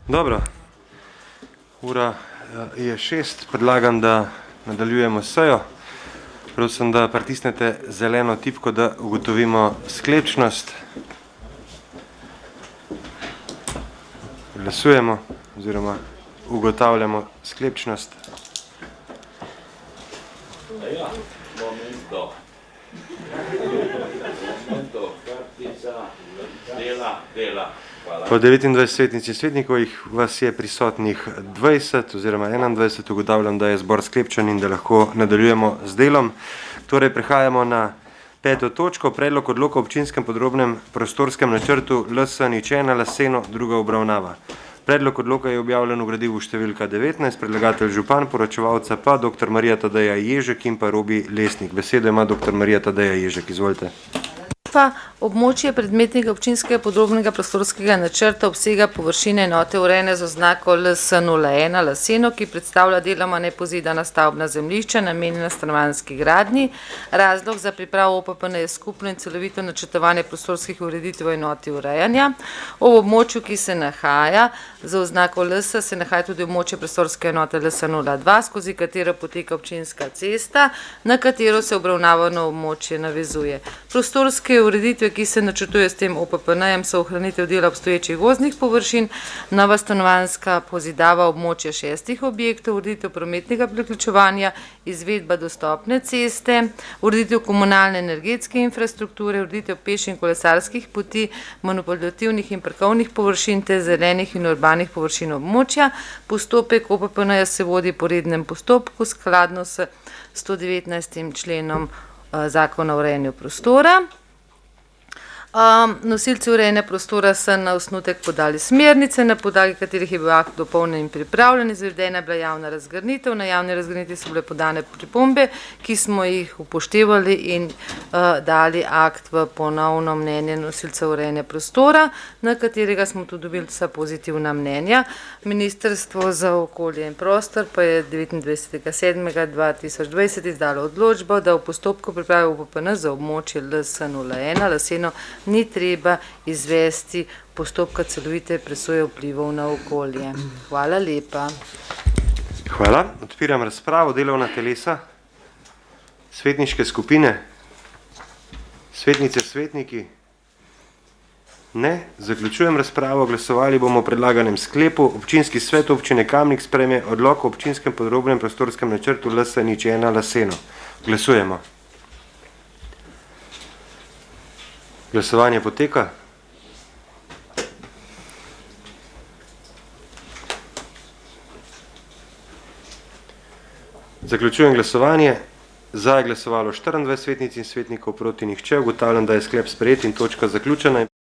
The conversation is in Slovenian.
Dobro, ura je 6, predlagam, da nadaljujemo sejo. Prosim, da pritisnete zeleno tipko, da ugotovimo sklepčnost. Glasujemo oziroma ugotavljamo sklepčnost. Po 29 svetnic in svetnikov vas je prisotnih 20 oziroma 21, ugotavljam, da je zbor sklepčen in da lahko nadaljujemo z delom. Torej, prehajamo na 5. točko, predlog odloka o občinskem podrobnem prostorskem načrtu LS01 Laseno, druga obravnava. Predlog odloka je objavljen v gradivu številka 19, predlagatelj župan, poročevalca pa dr. Marija Tadeja Ježek in pa Robi Lesnik. Besedo ima dr. Marija Tadeja Ježek, izvolite. Območje predmetnega občinskega podrobnega prostorskega načrta obsega površine enote urejene z oznako LS01 Laseno, ki predstavlja deloma nepozidana stavbna zemljišča namenjena stanovanjski gradnji. Razlog za pripravo OPPN je skupno in celovito načrtovanje prostorskih ureditev enoti urejanja. V območju, ki se nahaja za oznako LS, se nahaja tudi območje prostorske enote LS02, skozi katero poteka občinska cesta, na katero se obravnavano območje navezuje. Prostorske ureditve, ki se načrtuje s tem OPPN-jem, so ohranitev dela obstoječih gozdnih površin, nova stanovanjska pozidava območja 6 objektov, ureditev prometnega priključevanja, izvedba dostopne ceste, ureditev komunalne energetske infrastrukture, ureditev peš in kolesarskih poti, manipulativnih in parkovnih površin ter zelenih in urbanih površin območja. Postopek OPPN-ja se vodi po rednem postopku skladno s 119. členom Zakona o urejanju prostora. Nosilci urejanja prostora so na osnutek podali smernice, na podlagi katerih je bil akt dopolnjen in pripravljen. Izvedena je bila javna razgrnitev. Na javni razgrnitvi so bile podane pripombe, ki smo jih upoštevali in dali akt v ponovno mnenje nosilcev urejanja prostora, na katerega smo tudi dobili vsa pozitivna mnenja. Ministrstvo za okolje in prostor pa je 29.7.2020 izdalo odločbo, da v postopku pripravi OPPN za območje LS01 Laseno ni treba izvesti postopka celovite presoje vplivov na okolje. Hvala lepa. Hvala. Odpiram razpravo. Delovna telesa, svetniške skupine, svetnice, svetniki. Ne. Zaključujem razpravo. Glasovali bomo o predlaganem sklepu. Občinski svet občine Kamnik sprejme odlok o občinskem podrobnem prostorskem načrtu LS01 Laseno. Glasujemo. Glasovanje poteka. Zaključujem glasovanje. Za je glasovalo 24 svetnic in svetnikov, proti nihče. Ugotavljam, da je sklep sprejet in točka zaključena.